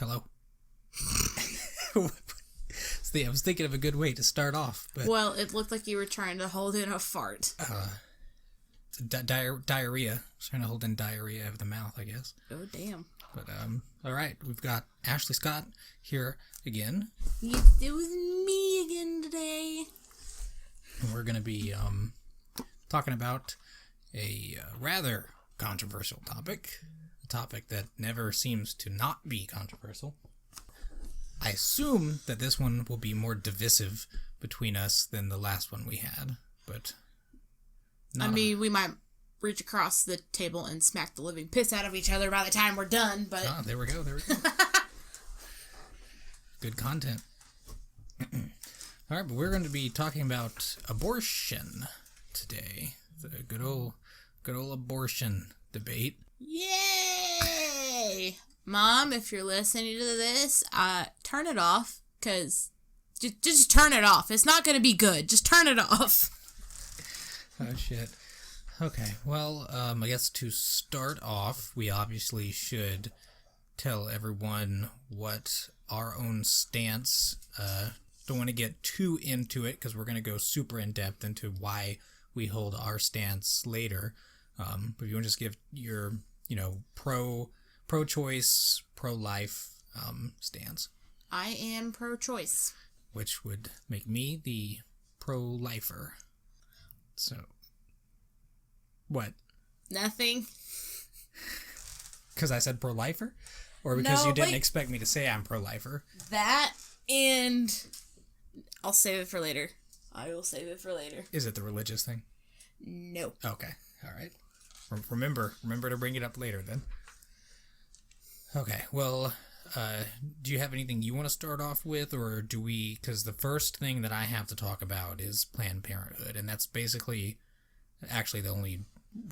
Hello. See, I was thinking of a good way to start off, but well, it looked like you were trying to hold in a fart. Diarrhea. I was trying to hold in diarrhea of the mouth, I guess. Oh, damn. But all right, we've got Ashley Scott here again. It was me again today. And we're going to be talking about a rather controversial topic. A topic that never seems to not be controversial. I assume that this one will be more divisive between us than the last one we had, but... we might reach across the table and smack the living piss out of each other by the time we're done, but... Ah, there we go. Good content. All right, but we're going to be talking about abortion today. The good old abortion debate. Yay! Mom, if you're listening to this, turn it off, because just turn it off. It's not going to be good. Just turn it off. Oh, shit. Okay, well, I guess to start off, we obviously should tell everyone what our own stance, don't want to get too into it, because we're going to go super in-depth into why we hold our stance later, but if you want to just give your, pro-choice, pro-life stance. I am pro-choice. Which would make me the pro-lifer. So, what? Nothing. Because I said pro-lifer? Or because you didn't expect me to say I'm pro-lifer? That, and I'll save it for later. I will save it for later. Is it the religious thing? No. Okay, all right. Remember to bring it up later then. Okay, well, do you have anything you want to start off with, or do we, because the first thing that I have to talk about is Planned Parenthood, and that's basically actually the only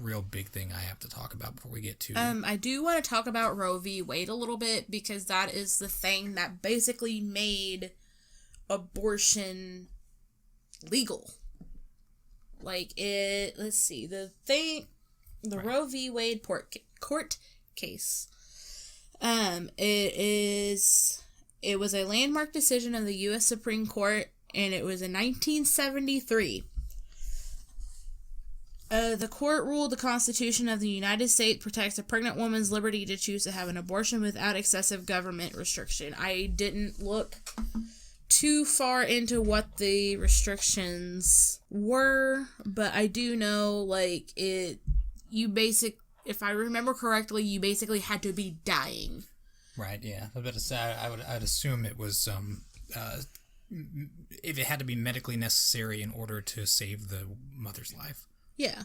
real big thing I have to talk about before we get to... I do want to talk about Roe v. Wade a little bit, because that is the thing that basically made abortion legal. Like, let's see, the right. Roe v. Wade court case, it was a landmark decision of the U.S. Supreme Court, and it was in 1973. The court ruled the Constitution of the United States protects a pregnant woman's liberty to choose to have an abortion without excessive government restriction. I didn't look too far into what the restrictions were, but I do know, if I remember correctly, you basically had to be dying. Right, yeah. I was about to say, I'd assume it was, if it had to be medically necessary in order to save the mother's life. Yeah.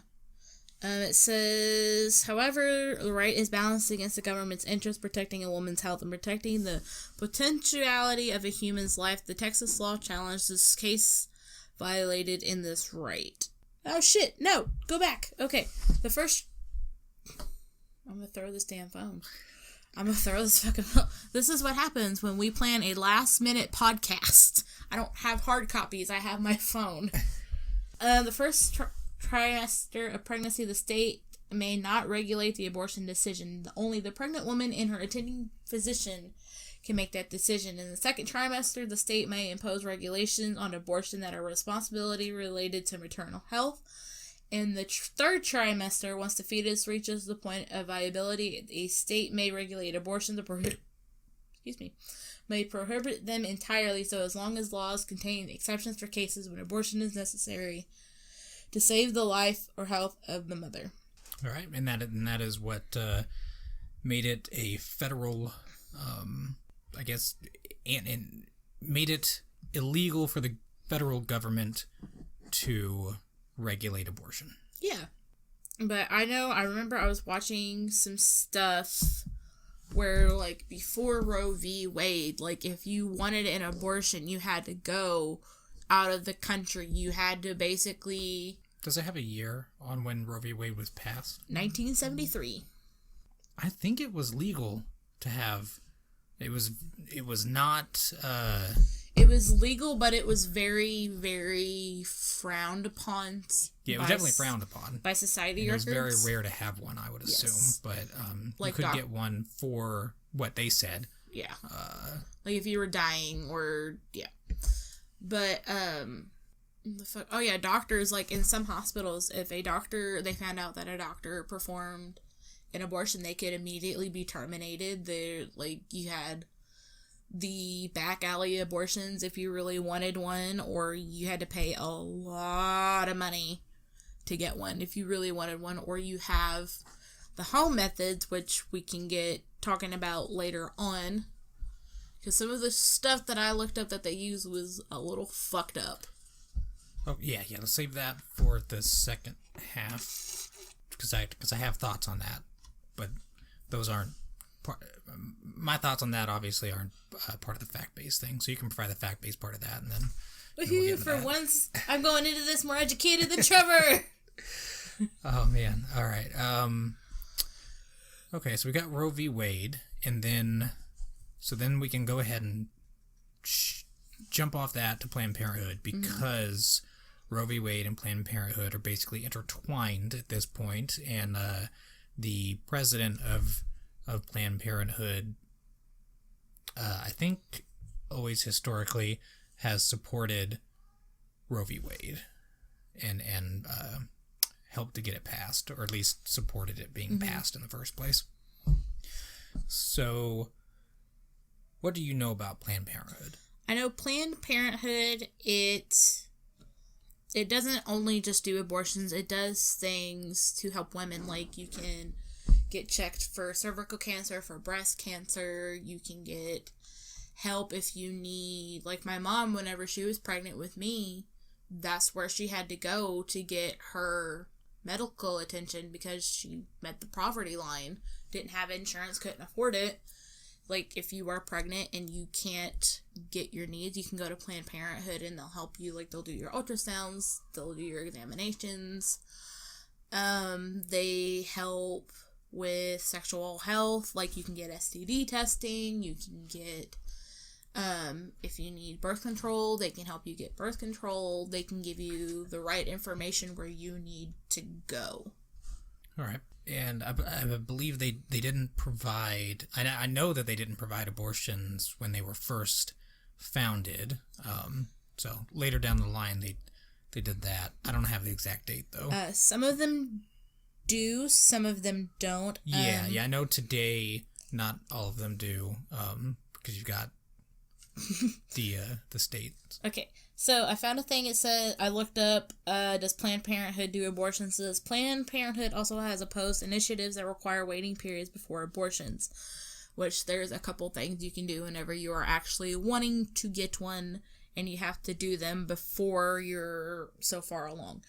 It says, however, the right is balanced against the government's interest protecting a woman's health and protecting the potentiality of a human's life. The Texas law challenged this case violated in this right. Oh shit, no, go back. Okay, I'm gonna throw this damn phone. I'm gonna throw this fucking phone. This is what happens when we plan a last minute podcast. I don't have hard copies, I have my phone. The first trimester of pregnancy, the state may not regulate the abortion decision. Only the pregnant woman and her attending physician can make that decision. In the second trimester, the state may impose regulations on abortion that are responsibility related to maternal health. In the third trimester, once the fetus reaches the point of viability, a state may regulate abortion may prohibit them entirely, so as long as laws contain exceptions for cases when abortion is necessary to save the life or health of the mother. All right, and that is what made it a federal, and made it illegal for the federal government to regulate abortion. Yeah, but I remember I was watching some stuff where, before Roe v. Wade, if you wanted an abortion, you had to go out of the country. You had to basically... Does it have a year on when Roe v. Wade was passed? 1973. I think it was legal to have... It was not... It was legal, but it was very, very frowned upon. Yeah, it was definitely frowned upon. By society records. It was very rare to have one, I would assume. Yes. But you could get one for what they said. Yeah. Like if you were dying or, yeah. But, oh yeah, doctors, like in some hospitals, if they found out that a doctor performed an abortion, they could immediately be terminated. You had the back alley abortions if you really wanted one, or you had to pay a lot of money to get one if you really wanted one, or you have the home methods, which we can get talking about later on, because some of the stuff that I looked up that they use was a little fucked up. Oh, yeah, let's save that for the second half, because I have thoughts on that, but those aren't my thoughts on that obviously aren't part of the fact-based thing, so you can provide the fact-based part of that, and then woohoo, for once, I'm going into this more educated than Trevor! Oh, man. All right. Okay, so we got Roe v. Wade, and then we can go ahead and jump off that to Planned Parenthood, because Roe v. Wade and Planned Parenthood are basically intertwined at this point, and the president of Planned Parenthood, I think always historically has supported Roe v. Wade and helped to get it passed, or at least supported it being passed in the first place. So, what do you know about Planned Parenthood? I know Planned Parenthood, it doesn't only just do abortions, it does things to help women, like you can get checked for cervical cancer, for breast cancer, you can get help if you need, like my mom, whenever she was pregnant with me, that's where she had to go to get her medical attention because she met the poverty line, didn't have insurance, couldn't afford it. Like, if you are pregnant and you can't get your needs, you can go to Planned Parenthood and they'll help you. Like, they'll do your ultrasounds, they'll do your examinations. They help with sexual health. Like, you can get STD testing, you can get, if you need birth control, they can help you get birth control. They can give you the right information where you need to go. All right. And I believe they didn't provide... I know that they didn't provide abortions when they were first founded. So later down the line, they did that. I don't have the exact date, though. Some of them do, some of them don't. Yeah, I know today not all of them do, because you've got the states. Okay, so I found a thing. It said, I looked up, does Planned Parenthood do abortions? It says Planned Parenthood also has opposed initiatives that require waiting periods before abortions, which there's a couple things you can do whenever you are actually wanting to get one, and you have to do them before you're so far along.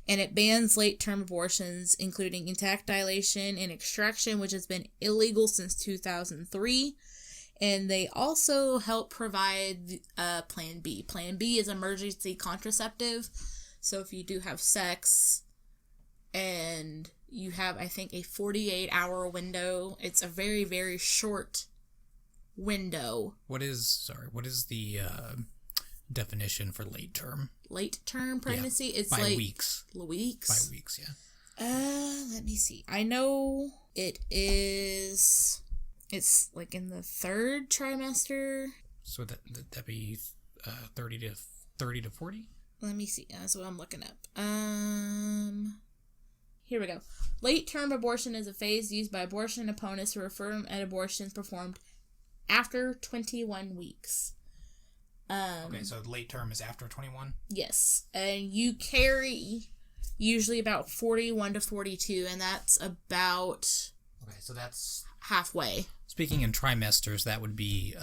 And it bans late-term abortions, including intact dilation and extraction, which has been illegal since 2003. And they also help provide Plan B. Plan B is emergency contraceptive. So if you do have sex and you have, I think, a 48-hour window, it's a very, very short window. What is the definition for late term? Late term pregnancy? Yeah. It's by like weeks. Weeks? By weeks, yeah. Let me see. I know it is... It's like in the third trimester. So that'd be 30 to 40? Let me see. That's what I'm looking up. Here we go. Late-term abortion is a phase used by abortion opponents to affirm an abortion performed after 21 weeks. Okay, so late term is after 21? Yes. And you carry usually about 41 to 42, and that's about... Okay, so that's... halfway. Speaking in trimesters, that would be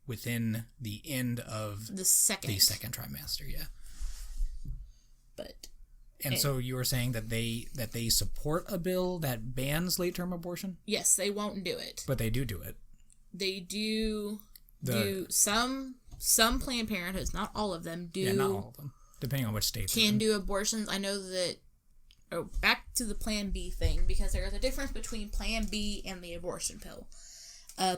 within the end of the second trimester, yeah. And so you were saying that they support a bill that bans late term abortion? Yes, they won't do it. But they do it. They do some Planned Parenthoods, not all of them do. Yeah, not all of them, depending on which state. Can do abortions. I know that. Oh, back to the Plan B thing, because there is a difference between Plan B and the abortion pill.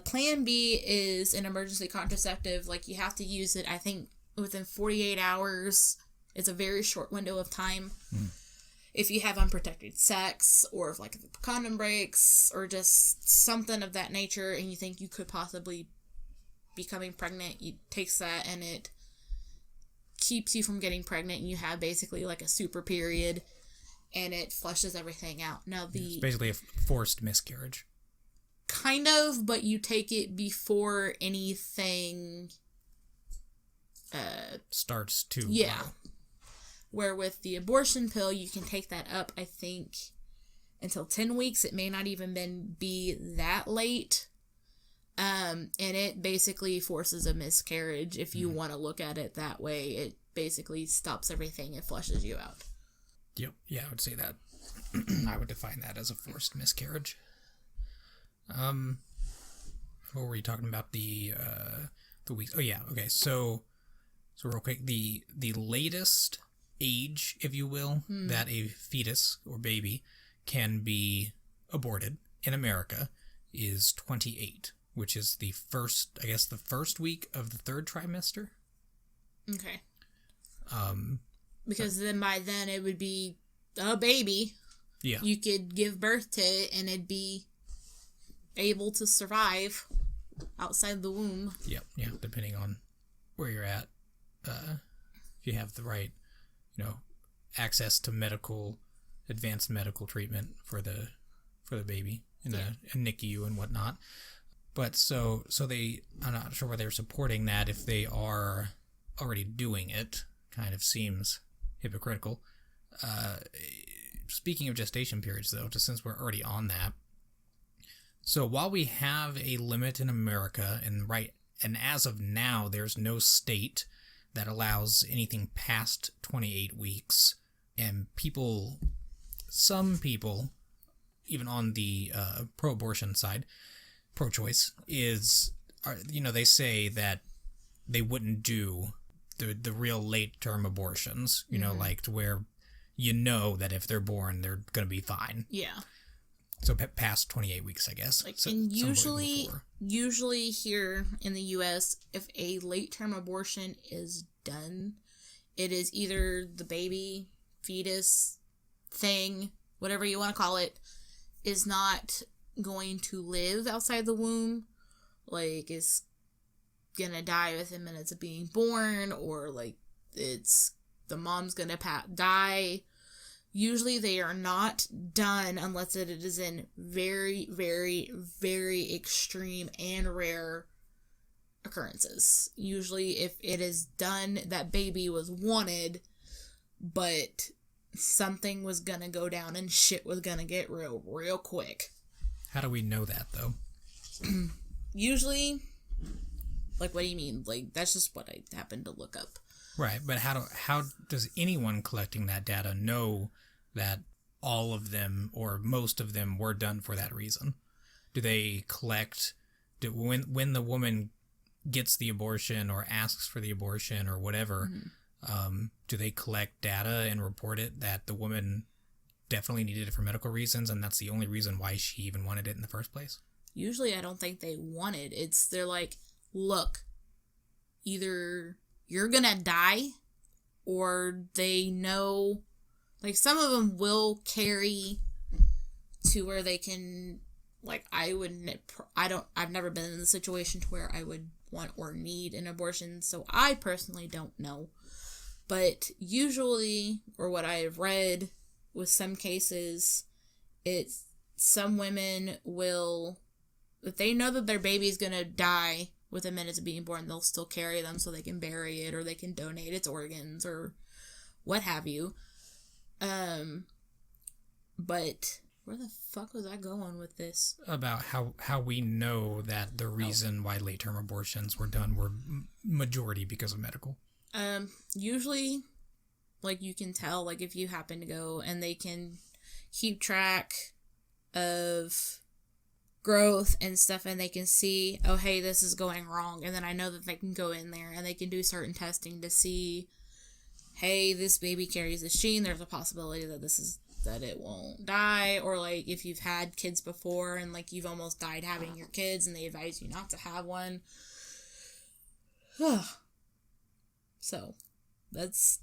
Plan B is an emergency contraceptive. Like, you have to use it, I think, within 48 hours. It's a very short window of time. if you have unprotected sex, or if, like, the condom breaks, or just something of that nature, and you think you could possibly becoming pregnant, it takes that and it keeps you from getting pregnant, and you have basically like a super period, and it flushes everything out. Now It's basically a forced miscarriage. Kind of, but you take it before anything starts to where with the abortion pill you can take that up, I think, until 10 weeks. It may not even be that late. And it basically forces a miscarriage. If you want to look at it that way, it basically stops everything. It flushes you out. Yep. Yeah, I would say that. I would define that as a forced miscarriage. What were you talking about? The weeks? Oh yeah. Okay. So real quick, the latest age, if you will, that a fetus or baby can be aborted in America is 28. Which is the first week of the third trimester. Okay. Because then by then it would be a baby. Yeah. You could give birth to it and it'd be able to survive outside the womb. Yep. Yeah. Depending on where you're at, if you have the right, access to advanced medical treatment for the baby in a NICU and whatnot. But so I'm not sure why they're supporting that if they are already doing it. Kind of seems hypocritical. Speaking of gestation periods, though, just since we're already on that. So while we have a limit in America, and as of now, there's no state that allows anything past 28 weeks, and some people, even on the pro-abortion side, pro-choice they say that they wouldn't do the real late-term abortions, like to where that if they're born, they're going to be fine. Yeah. So past 28 weeks, I guess. And usually here in the U.S., if a late-term abortion is done, it is either the baby, fetus, thing, whatever you want to call it, is not going to live outside the womb, like is gonna die within minutes of being born, or like it's the mom's gonna die. Usually they are not done unless it is in very, very, very extreme and rare occurrences. Usually if it is done, that baby was wanted, but something was gonna go down and shit was gonna get real quick. How do we know that, though? Usually, like, what do you mean? Like, that's just what I happened to look up. Right, but how does anyone collecting that data know that all of them or most of them were done for that reason? Do they collect when the woman gets the abortion or asks for the abortion or whatever? Do they collect data and report it that the woman definitely needed it for medical reasons, and that's the only reason why she even wanted it in the first place? Usually I don't think they want it. They're like, look, either you're gonna die, or they know, like, some of them will carry to where they can, like, I've never been in the situation to where I would want or need an abortion, so I personally don't know. But usually, or what I have read, with some cases, some women will, if they know that their baby's gonna die within minutes of being born, they'll still carry them so they can bury it, or they can donate its organs, or what have you. But where the fuck was I going with this? About how we know that the reason why late-term abortions were done were majority because of medical. Usually, like, you can tell, like, if you happen to go and they can keep track of growth and stuff, and they can see, oh, hey, this is going wrong, and then I know that they can go in there and they can do certain testing to see, hey, this baby carries this gene, there's a possibility that it won't die, or, like, if you've had kids before and, like, you've almost died having your kids and they advise you not to have one. So, that's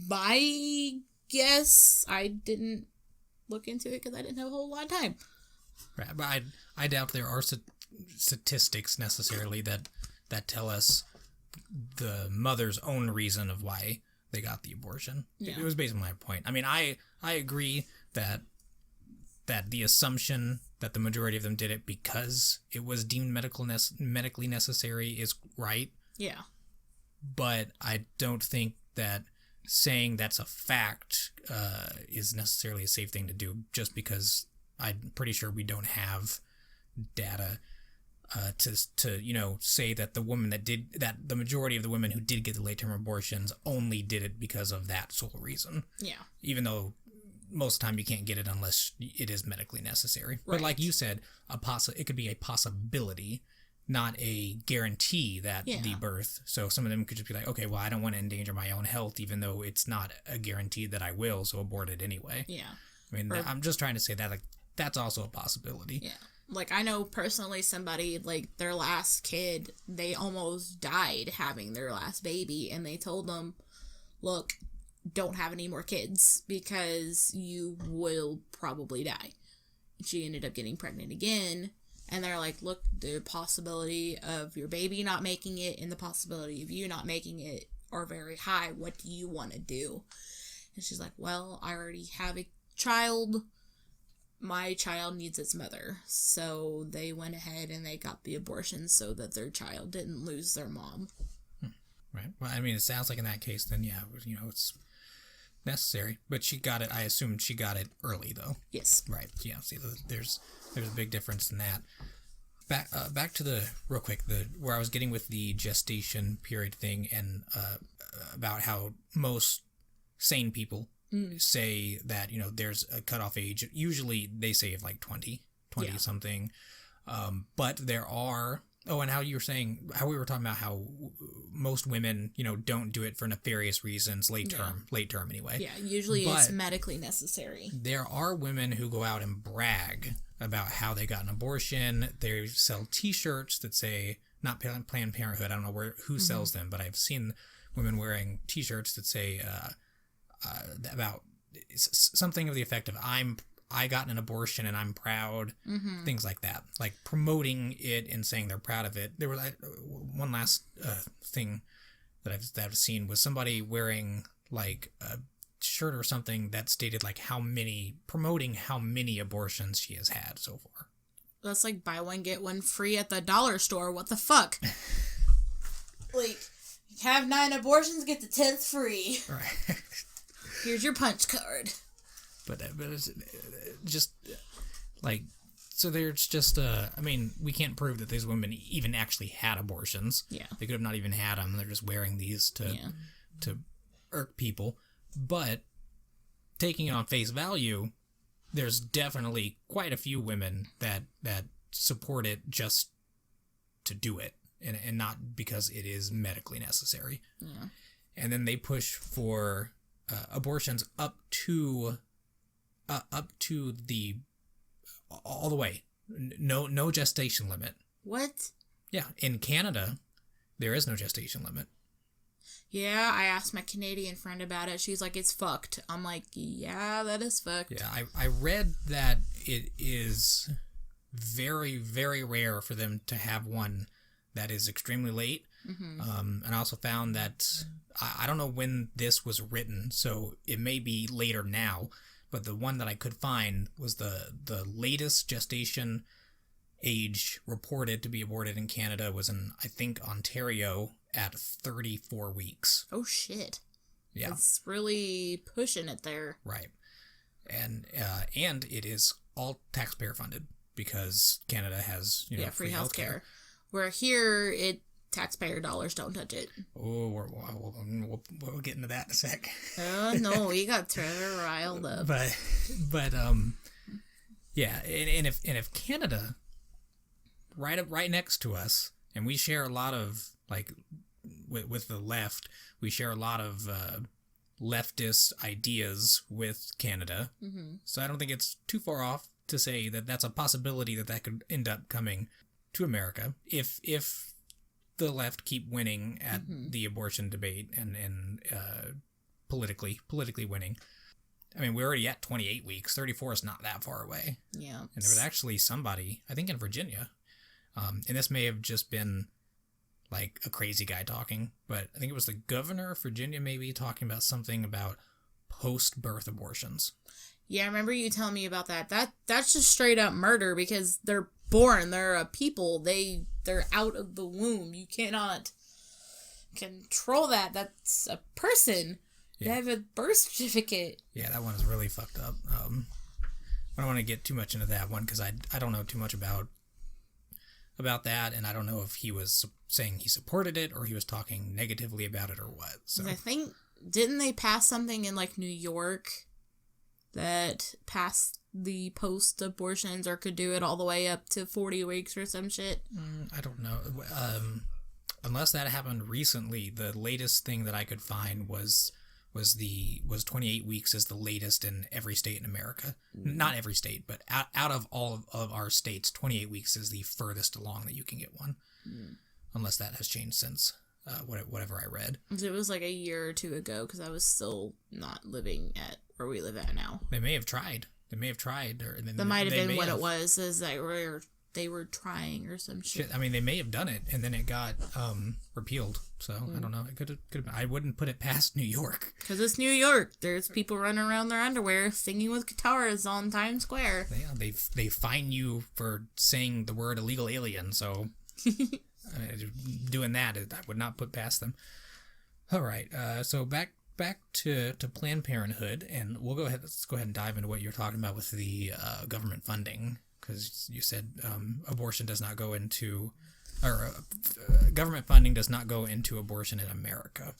my guess I didn't look into it because I didn't have a whole lot of time. Right, but I doubt there are statistics necessarily that tell us the mother's own reason of why they got the abortion. Yeah. It was based on my point. I mean, I agree that the assumption that the majority of them did it because it was deemed medically necessary is right. Yeah. But I don't think that saying that's a fact is necessarily a safe thing to do, just because I'm pretty sure we don't have data to say that the majority of the women who did get the late term abortions only did it because of that sole reason. Yeah. Even though most of the time you can't get it unless it is medically necessary. Right. But like you said, it could be a possibility, not a guarantee that the birth. So some of them could just be like, okay, well, I don't want to endanger my own health, even though it's not a guarantee that I will, so abort it anyway. Yeah. I mean, I'm just trying to say that, like, that's also a possibility. Yeah. Like, I know personally somebody, like, their last kid, they almost died having their last baby, and they told them, look, don't have any more kids because you will probably die. And she ended up getting pregnant again, and they're like, look, the possibility of your baby not making it and the possibility of you not making it are very high. What do you want to do? And she's like, well, I already have a child. My child needs its mother. So they went ahead and they got the abortion so that their child didn't lose their mom. Right. Well, I mean, it sounds like in that case, then, yeah, it's necessary. But she got it, I assume she got it early, though. Yes. Right. Yeah, see, there's a big difference in that. Back to real quick, where I was getting with the gestation period thing, and about how most sane people say that, there's a cutoff age. Usually they say of like 20 something. But there are, and how we were talking about how most women, don't do it for nefarious reasons, late term anyway. Yeah, usually it's medically necessary. There are women who go out and brag about how they got an abortion. They sell t-shirts that say, not Planned Parenthood, I don't know who sells them, but I've seen women wearing t-shirts that say about something of the effect of, I got an abortion and I'm proud, things like that, like promoting it and saying they're proud of it. There was one last thing that I've seen was somebody wearing like a shirt or something that stated like promoting how many abortions she has had so far. That's like buy one get one free at the dollar store. What the fuck? Like, have 9 abortions, get the 10th free. Right. Here's your punch card. But it's just like, so there's just I mean, we can't prove that these women even actually had abortions. Yeah, they could have not even had them. They're just wearing these to irk people. But taking it on face value, there's definitely quite a few women that support it just to do it, and not because it is medically necessary. Yeah, and then they push for abortions up to the all the way. No gestation limit. What? Yeah, in Canada, there is no gestation limit. Yeah, I asked my Canadian friend about it. She's like, it's fucked. I'm like, yeah, that is fucked. Yeah, I read that it is very, very rare for them to have one that is extremely late. And I also found that, I don't know when this was written, so it may be later now, but the one that I could find was the latest gestation age reported to be aborted in Canada was in, I think, Ontario at 34 weeks. Oh, shit. Yeah. It's really pushing it there. Right. And it is all taxpayer funded because Canada has, free healthcare. Where here, taxpayer dollars don't touch it. Oh, we'll get into that in a sec. Oh, no, we got Trevor riled up. But yeah, and if Canada, right next to us, and we share a lot of, like, with the left, we share a lot of leftist ideas with Canada. So I don't think it's too far off to say that that's a possibility that could end up coming to America if the left keep winning at the abortion debate and politically winning. I mean, we're already at 28 weeks. 34 is not that far away. Yeah. And there was actually somebody, I think in Virginia, and this may have just been like a crazy guy talking, but I think it was the governor of Virginia maybe talking about something about post-birth abortions. Yeah, I remember you telling me about that. That's just straight up murder because they're born. They're a people. They're out of the womb. You cannot control that. That's a person. Yeah. They have a birth certificate. Yeah, that one is really fucked up. I don't want to get too much into that one because I don't know too much about that, and I don't know if he was saying he supported it or he was talking negatively about it or what. So I think, didn't they pass something in like New York that passed the post-abortions or could do it all the way up to 40 weeks or some shit? I don't know. Unless that happened recently, the latest thing that I could find was 28 weeks is the latest in every state in America. Not every state, but out of all of our states, 28 weeks is the furthest along that you can get one. Unless that has changed since whatever I read. It was like a year or two ago because I was still not living at where we live at now. They may have tried. Or that might have been what it was, is that they were trying or some shit. I mean, they may have done it and then it got repealed. So I don't know. It could have been. I wouldn't put it past New York. Because it's New York. There's people running around their underwear singing with guitars on Times Square. Yeah, they fine you for saying the word illegal alien. So doing that, I would not put past them. All right. So back to Planned Parenthood, and let's go ahead and dive into what you're talking about with the government funding, because you said abortion does not go into, or government funding does not go into abortion in America.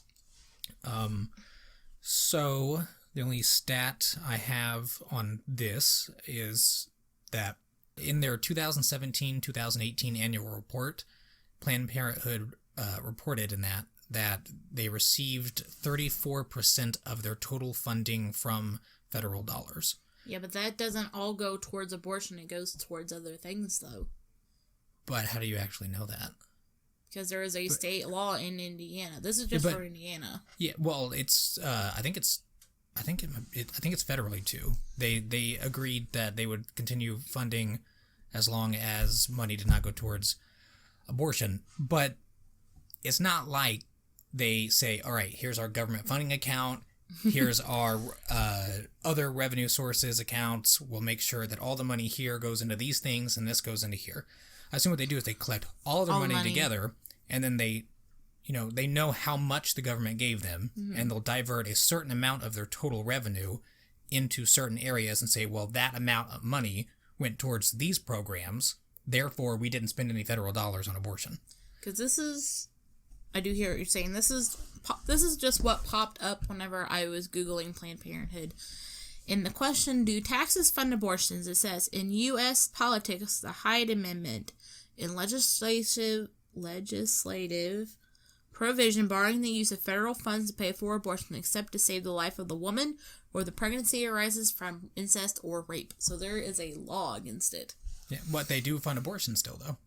So the only stat I have on this is that in their 2017-2018 annual report, Planned Parenthood reported in that they received 34% of their total funding from federal dollars. Yeah, but that doesn't all go towards abortion. It goes towards other things, though. But how do you actually know that? Because there is a state law in Indiana. This is just for Indiana. Yeah, well, it's I think it's federally too. They agreed that they would continue funding as long as money did not go towards abortion. But it's not like they say, all right, here's our government funding account, here's our other revenue sources accounts, we'll make sure that all the money here goes into these things and this goes into here. I assume what they do is they collect all their money together, and then they know how much the government gave them, and they'll divert a certain amount of their total revenue into certain areas and say, well, that amount of money went towards these programs, therefore we didn't spend any federal dollars on abortion. Because I do hear what you're saying. This is just what popped up whenever I was Googling Planned Parenthood. In the question, do taxes fund abortions? It says, in U.S. politics, the Hyde Amendment, in legislative provision barring the use of federal funds to pay for abortion except to save the life of the woman or the pregnancy arises from incest or rape. So there is a law against it. Yeah, but they do fund abortion still, though.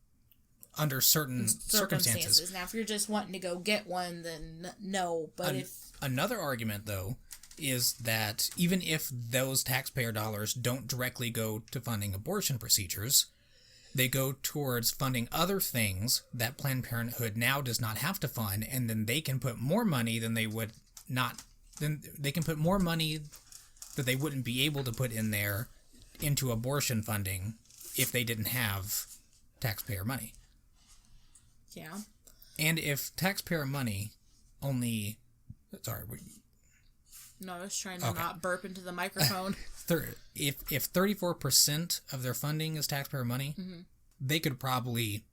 Under certain circumstances. Now, if you're just wanting to go get one, then no. But another argument, though, is that even if those taxpayer dollars don't directly go to funding abortion procedures, they go towards funding other things that Planned Parenthood now does not have to fund, and then they can put more money than they would not. Then they can put more money that they wouldn't be able to put in there into abortion funding if they didn't have taxpayer money. Yeah. And if taxpayer money only... Sorry. No, I was trying to not burp into the microphone. If 34% of their funding is taxpayer money, they could probably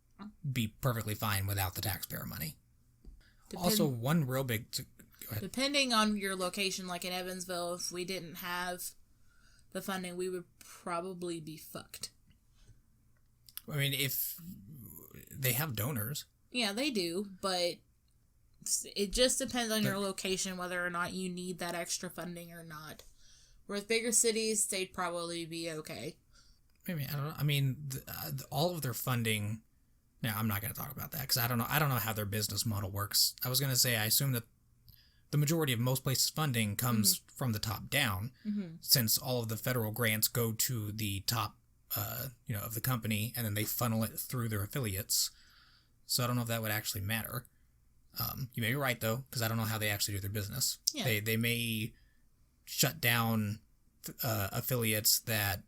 be perfectly fine without the taxpayer money. Also, one real big... Go ahead. Depending on your location, like in Evansville, if we didn't have the funding, we would probably be fucked. I mean, if... They have donors. Yeah, they do, but it just depends on your location whether or not you need that extra funding or not. Whereas bigger cities, they'd probably be okay. Maybe, I don't know. I mean, all of their funding... Now, I'm not going to talk about that because I don't know how their business model works. I was going to say I assume that the majority of most places' funding comes from the top down, since all of the federal grants go to the top, of the company, and then they funnel it through their affiliates. So I don't know if that would actually matter. You may be right, though, because I don't know how they actually do their business. Yeah. They may shut down affiliates that,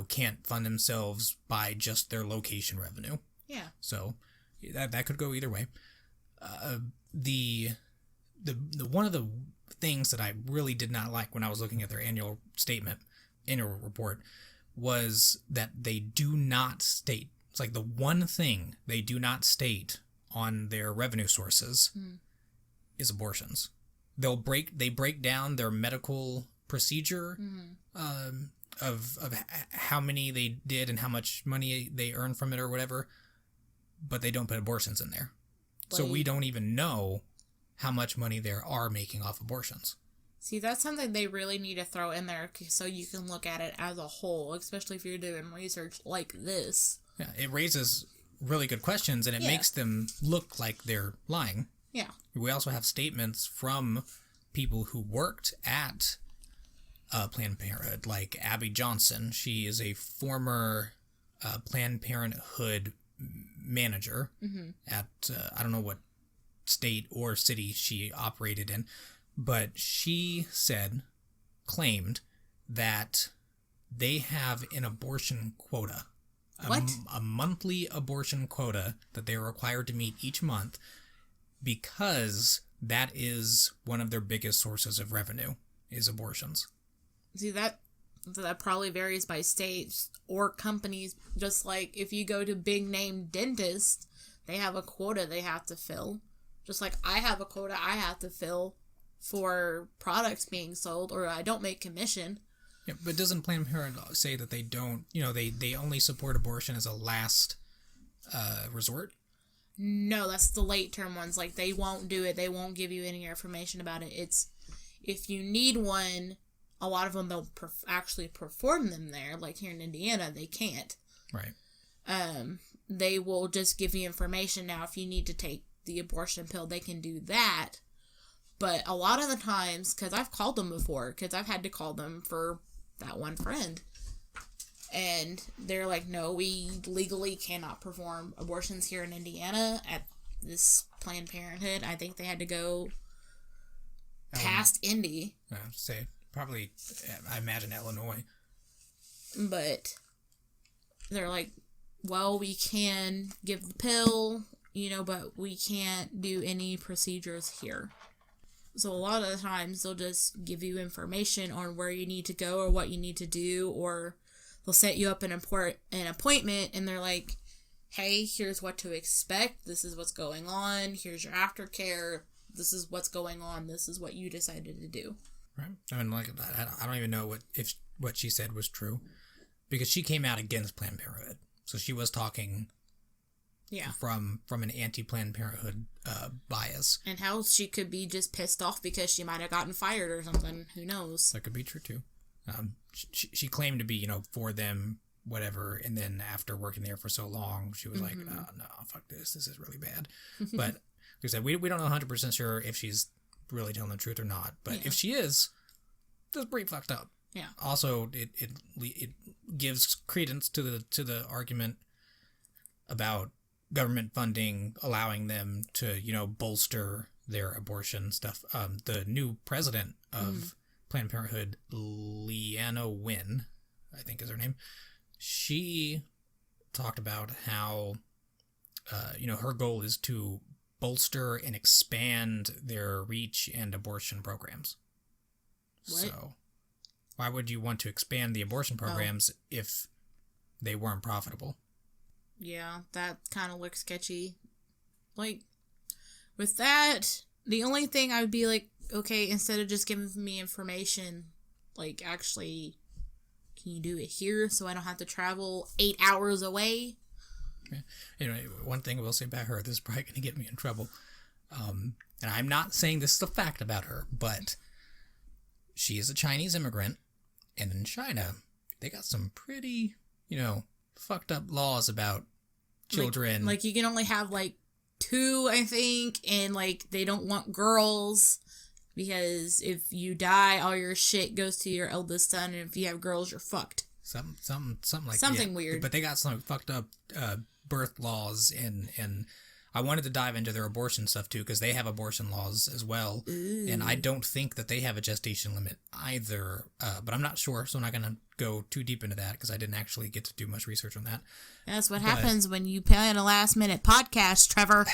can't fund themselves by just their location revenue. Yeah. So that could go either way. The one of the things that I really did not like when I was looking at their annual report, was that they do not state. It's like the one thing they do not state on their revenue sources is abortions. They break down their medical procedure of how many they did and how much money they earn from it or whatever, but they don't put abortions in there. So we don't even know how much money they are making off abortions. See, that's something they really need to throw in there so you can look at it as a whole, especially if you're doing research like this. Yeah, it raises really good questions, and it makes them look like they're lying. Yeah. We also have statements from people who worked at Planned Parenthood, like Abby Johnson. She is a former Planned Parenthood manager at, I don't know what state or city she operated in, but she claimed that they have an abortion quota. A monthly abortion quota that they're required to meet each month, because that is one of their biggest sources of revenue, is abortions. See, that probably varies by states or companies. Just like if you go to big name dentists, they have a quota they have to fill. Just like I have a quota I have to fill for products being sold, or I don't make commission. Yeah, but doesn't Planned Parenthood say that they don't, they only support abortion as a last resort? No, that's the late term ones. Like, they won't do it. They won't give you any information about it. It's, if you need one, a lot of them don't actually perform them there. Like here in Indiana, they can't. Right. They will just give you information. Now, if you need to take the abortion pill, they can do that. But a lot of the times, because I've called them before, because I've had to call them for that one friend, and they're like, no, we legally cannot perform abortions here in Indiana at this Planned Parenthood. I think they had to go past Indy. Say, probably, I imagine Illinois. But they're like, well, we can give the pill, but we can't do any procedures here. So a lot of the times they'll just give you information on where you need to go or what you need to do, or they'll set you up an appointment, and they're like, hey, here's what to expect. This is what's going on. Here's your aftercare. This is what's going on. This is what you decided to do. Right. I mean, like, I don't even know if what she said was true, because she came out against Planned Parenthood. So she was talking from an anti-Planned Parenthood bias. And how she could be just pissed off because she might have gotten fired or something. Who knows? That could be true, too. She claimed to be, for them, whatever, and then after working there for so long, she was like, oh, no, fuck this. This is really bad. But, like I said, we don't know 100% sure if she's really telling the truth or not. But if she is, that's pretty fucked up. Yeah. Also, it gives credence to the argument about government funding allowing them to, bolster their abortion stuff. The new president of Planned Parenthood, Leanna Wen, I think is her name, she talked about how, her goal is to bolster and expand their reach and abortion programs. What? So, why would you want to expand the abortion programs if they weren't profitable? Yeah, that kind of looks sketchy. Like, with that, the only thing I would be like, okay, instead of just giving me information, like, actually, can you do it here so I don't have to travel 8 hours away? Yeah. Anyway, one thing I will say about her, this is probably going to get me in trouble. And I'm not saying this is a fact about her, but she is a Chinese immigrant, and in China, they got some pretty, fucked up laws about children. Like you can only have, 2, I think, and, they don't want girls. Because if you die, all your shit goes to your eldest son, and if you have girls, you're fucked. Something like something weird. But they got some fucked up birth laws, and I wanted to dive into their abortion stuff too, because they have abortion laws as well. Ooh. And I don't think that they have a gestation limit either. But I'm not sure, so I'm not gonna go too deep into that because I didn't actually get to do much research on that. That's what happens when you plan a last-minute podcast, Trevor.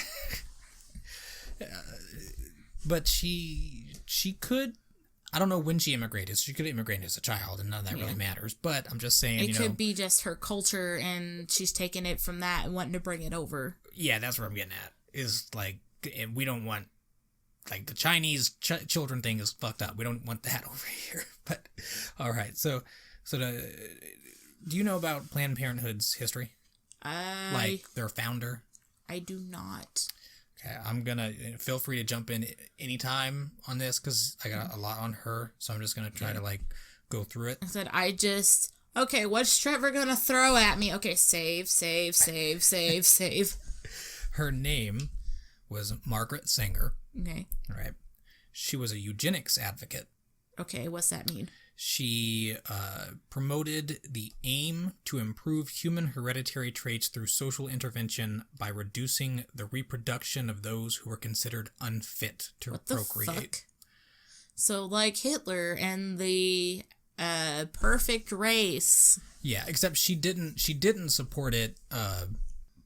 But she could. I don't know when she immigrated. She could immigrate as a child, and none of that really matters. But I'm just saying, it could be just her culture, and she's taking it from that and wanting to bring it over. Yeah, that's what I'm getting at. Is like, we don't want, like, the Chinese children thing is fucked up. We don't want that over here. But all right, so do you know about Planned Parenthood's history? Like their founder? I do not. Okay, I'm gonna feel free to jump in anytime on this because I got a lot on her, so I'm just gonna try to like go through it. I said okay, what's Trevor gonna throw at me? Okay, save. Her name was Margaret Sangar. Okay. All right. She was a eugenics advocate. Okay, what's that mean? She promoted the aim to improve human hereditary traits through social intervention by reducing the reproduction of those who were considered unfit to procreate. Fuck? So, like Hitler and the perfect race. Yeah, except she didn't support it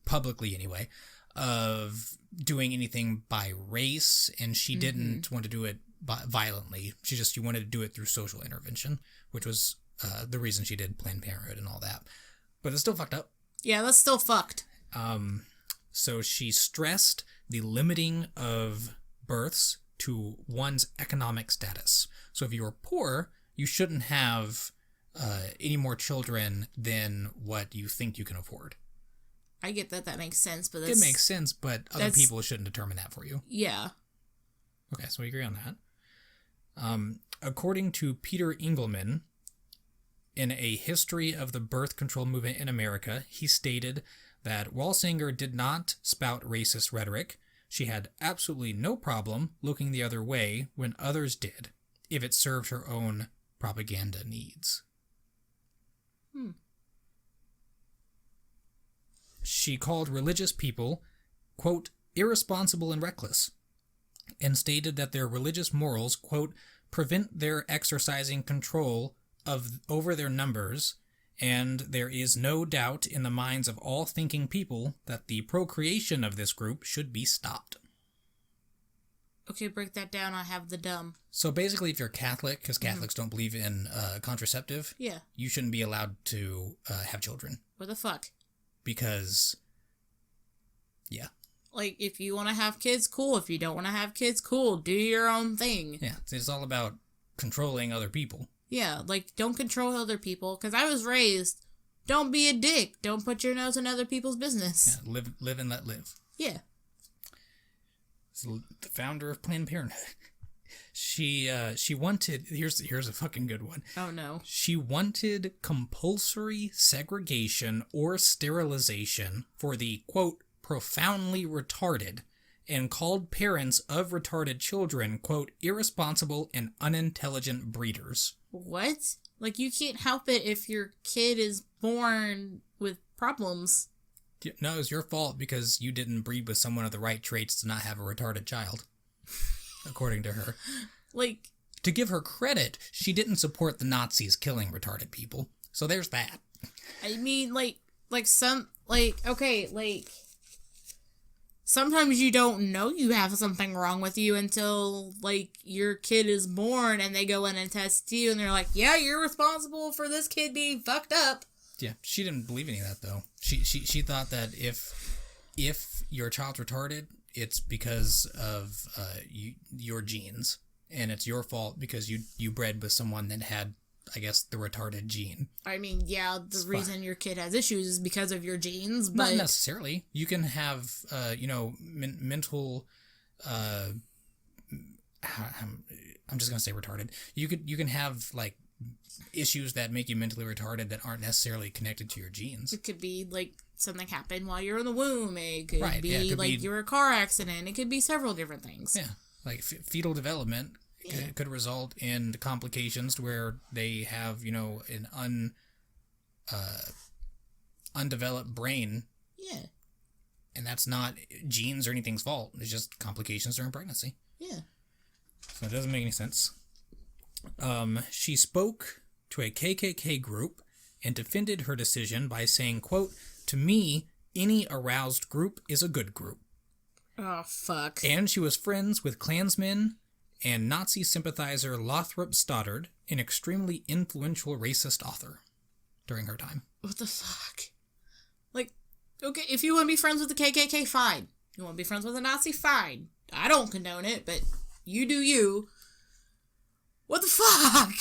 publicly anyway, of doing anything by race, and she didn't want to do it violently. She wanted to do it through social intervention, which was the reason she did Planned Parenthood and all that. But it's still fucked up. Yeah, that's still fucked. So she stressed the limiting of births to one's economic status. So if you were poor, you shouldn't have any more children than what you think you can afford. I get that makes sense, but it makes sense, but other people shouldn't determine that for you. Yeah. Okay, so we agree on that. According to Peter Engelman, in A History of the Birth Control Movement in America, he stated that while Sangar did not spout racist rhetoric, she had absolutely no problem looking the other way when others did, if it served her own propaganda needs. She called religious people, quote, irresponsible and reckless, and stated that their religious morals, quote, prevent their exercising control over their numbers, and there is no doubt in the minds of all thinking people that the procreation of this group should be stopped. Okay, break that down. I have the dumb. So basically, if you're Catholic, because Catholics don't believe in contraceptive, you shouldn't be allowed to have children. What the fuck? Because, yeah. Like, if you want to have kids, cool. If you don't want to have kids, cool. Do your own thing. Yeah, it's all about controlling other people. Yeah, like, don't control other people. Because I was raised, don't be a dick. Don't put your nose in other people's business. Yeah, live and let live. Yeah. So the founder of Planned Parenthood. She wanted, here's a fucking good one. Oh no. She wanted compulsory segregation or sterilization for the, quote, profoundly retarded, and called parents of retarded children, quote, irresponsible and unintelligent breeders. What? Like, you can't help it if your kid is born with problems. No, it's your fault because you didn't breed with someone of the right traits to not have a retarded child. According to her. Like, to give her credit, she didn't support the Nazis killing retarded people. So there's that. I mean, sometimes you don't know you have something wrong with you until, like, your kid is born and they go in and test you and they're like, yeah, you're responsible for this kid being fucked up. Yeah, she didn't believe any of that, though. She thought that if your child's retarded, it's because of your genes, and it's your fault because you bred with someone that had, I guess, the retarded gene. I mean, yeah, the reason your kid has issues is because of your genes, but... Not necessarily. You can have, mental... I'm just going to say retarded. You can have, like, issues that make you mentally retarded that aren't necessarily connected to your genes. It could be, like, something happened while you're in the womb. It could be, it could like, you're a car accident. It could be several different things. Yeah, like fetal development It could result in complications to where they have, an undeveloped brain. Yeah. And that's not genes or anything's fault. It's just complications during pregnancy. Yeah. So it doesn't make any sense. She spoke to a KKK group and defended her decision by saying, quote, "To me, any aroused group is a good group." Oh, fuck. And she was friends with Klansmen and Nazi sympathizer Lothrop Stoddard, an extremely influential racist author during her time. What the fuck? Like, okay, if you want to be friends with the KKK, fine. You want to be friends with a Nazi, fine. I don't condone it, but you do you. What the fuck?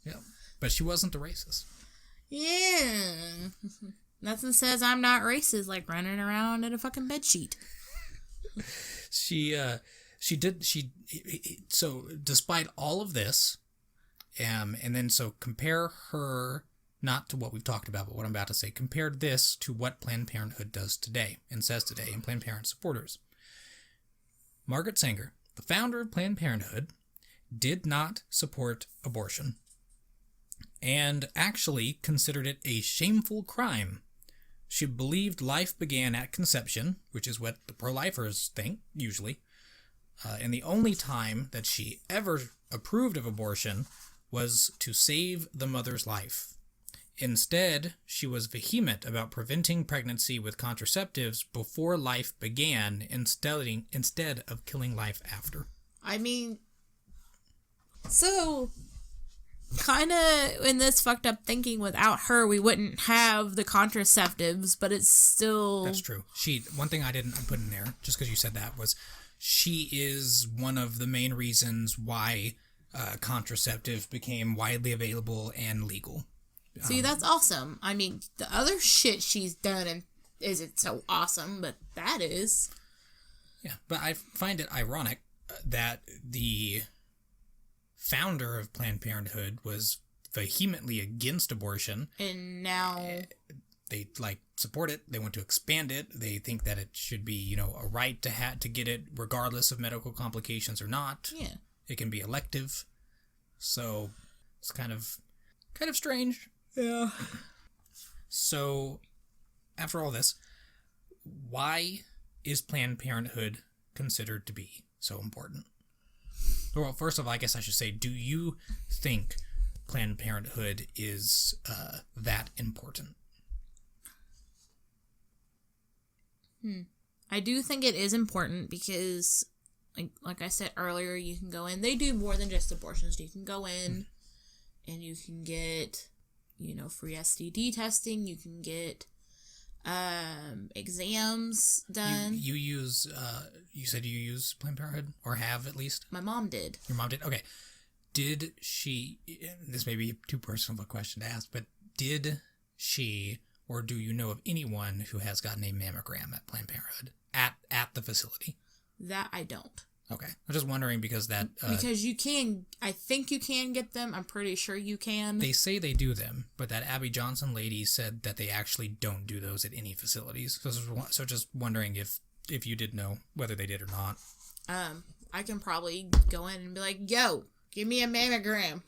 Yeah, but she wasn't a racist. Yeah. Nothing says I'm not racist like running around in a fucking bedsheet. So despite all of this, and then so compare her, not to what we've talked about, but what I'm about to say, compare this to what Planned Parenthood does today and says today in Planned Parenthood supporters. Margaret Sangar, the founder of Planned Parenthood, did not support abortion and actually considered it a shameful crime. She believed life began at conception, which is what the pro-lifers think, usually. And the only time that she ever approved of abortion was to save the mother's life. Instead, she was vehement about preventing pregnancy with contraceptives before life began instead of killing life after. I mean, so kind of in this fucked up thinking, without her, we wouldn't have the contraceptives, but it's still... That's true. One thing I didn't put in there, just because you said that, was she is one of the main reasons why contraceptives became widely available and legal. See, that's awesome. I mean, the other shit she's done isn't so awesome, but that is. Yeah, but I find it ironic that the founder of Planned Parenthood was vehemently against abortion. And now they support it. They want to expand it. They think that it should be, a right to get it regardless of medical complications or not. Yeah. It can be elective. So it's kind of strange. Yeah. So after all this, why is Planned Parenthood considered to be so important? Well, first of all, I guess I should say, do you think Planned Parenthood is that important? I do think it is important because, like I said earlier, you can go in. They do more than just abortions. You can go in and you can get, free STD testing. You can get exams done. You said you use Planned Parenthood, or have at least? My mom did. Your mom did? Okay. Did she, this may be too personal of a question to ask, but did she, or do you know of anyone who has gotten a mammogram at Planned Parenthood at the facility? That I don't. Okay. I'm just wondering because that... because you can... I think you can get them. I'm pretty sure you can. They say they do them, but that Abby Johnson lady said that they actually don't do those at any facilities. So just wondering if you did know whether they did or not. I can probably go in and be like, yo, give me a mammogram.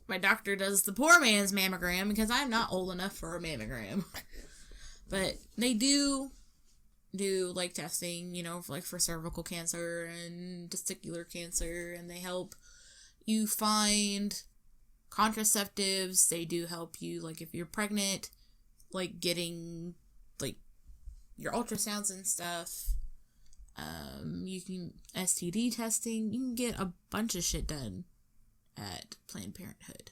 My doctor does the poor man's mammogram because I'm not old enough for a mammogram. But they do testing, for cervical cancer and testicular cancer, and they help you find contraceptives. They do help you, if you're pregnant, getting, your ultrasounds and stuff. You can STD testing. You can get a bunch of shit done at Planned Parenthood.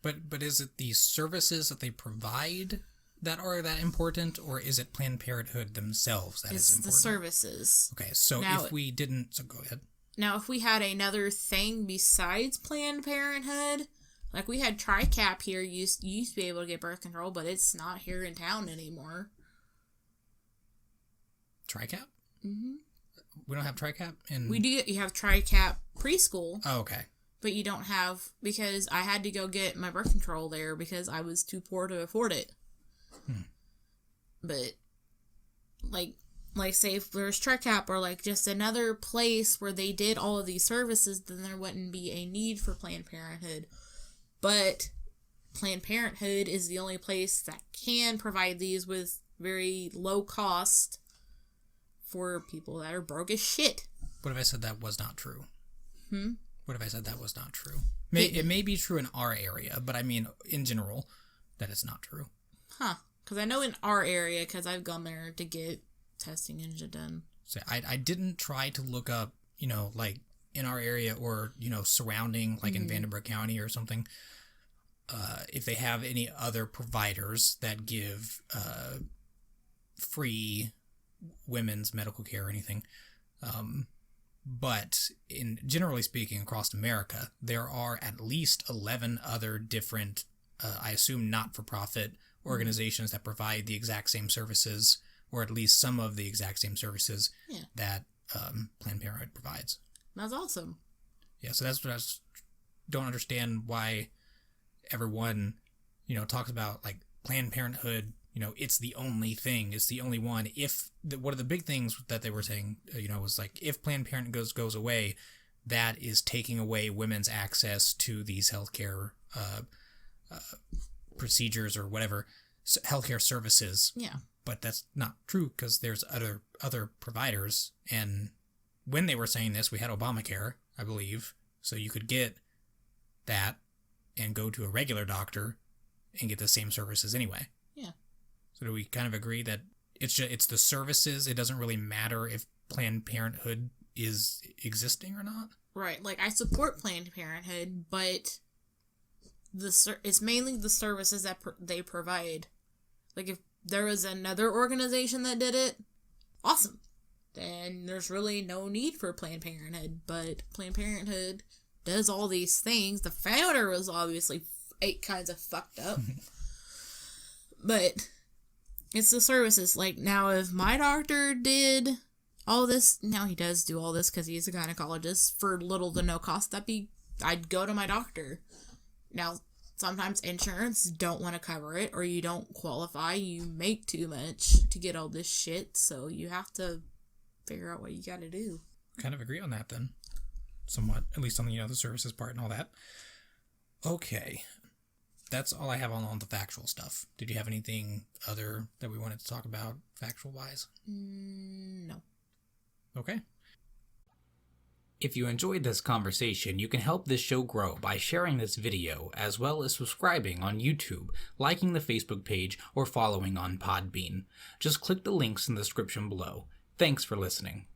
But is it the services that they provide that are that important, or is it Planned Parenthood themselves that is important? It's the services. Okay, so now, if we didn't... So go ahead. Now, if we had another thing besides Planned Parenthood, we had TRICAP here, you used to be able to get birth control, but it's not here in town anymore. TRICAP? Mm-hmm. We don't have TRICAP? We do. You have TRICAP preschool. Oh, okay. But you don't have... Because I had to go get my birth control there because I was too poor to afford it. But, like, say if there's TRECAP or, like, just another place where they did all of these services, then there wouldn't be a need for Planned Parenthood. But Planned Parenthood is the only place that can provide these with very low cost for people that are broke as shit. What if I said that was not true? What if I said that was not true? It may be true in our area, but I mean, in general, that it's not true. Huh. Because I know in our area, because I've gone there to get testing and shit done. So I didn't try to look up, like, in our area or, surrounding, like, in Vanderbilt County or something, if they have any other providers that give free women's medical care or anything. But generally speaking, across America, there are at least 11 other different, I assume, not-for-profit organizations that provide the exact same services, or at least some of the exact same services that Planned Parenthood provides. That's awesome. Yeah, so that's what I don't understand why everyone, talks about, like, Planned Parenthood. It's the only thing. It's the only one. One of the big things that they were saying, was like, if Planned Parenthood goes away, that is taking away women's access to these healthcare procedures or whatever, healthcare services. Yeah. But that's not true, because there's other providers. And when they were saying this, we had Obamacare, I believe, so you could get that and go to a regular doctor and get the same services anyway. Yeah. So do we kind of agree that it's the services? It doesn't really matter if Planned Parenthood is existing or not? Right. Like, I support Planned Parenthood, but it's mainly the services that they provide. Like, if there was another organization that did it, awesome. Then there's really no need for Planned Parenthood. But Planned Parenthood does all these things. The founder was obviously 8 kinds of fucked up. But it's the services. Like, now, if my doctor did all this, now he does do all this because he's a gynecologist, for little to no cost, I'd go to my doctor. Now, sometimes insurance don't want to cover it, or you don't qualify, you make too much to get all this shit, so you have to figure out what you gotta do. Kind of agree on that then. Somewhat. At least on the services part and all that. Okay. That's all I have on the factual stuff. Did you have anything other that we wanted to talk about factual-wise? No. Okay. If you enjoyed this conversation, you can help this show grow by sharing this video, as well as subscribing on YouTube, liking the Facebook page, or following on Podbean. Just click the links in the description below. Thanks for listening.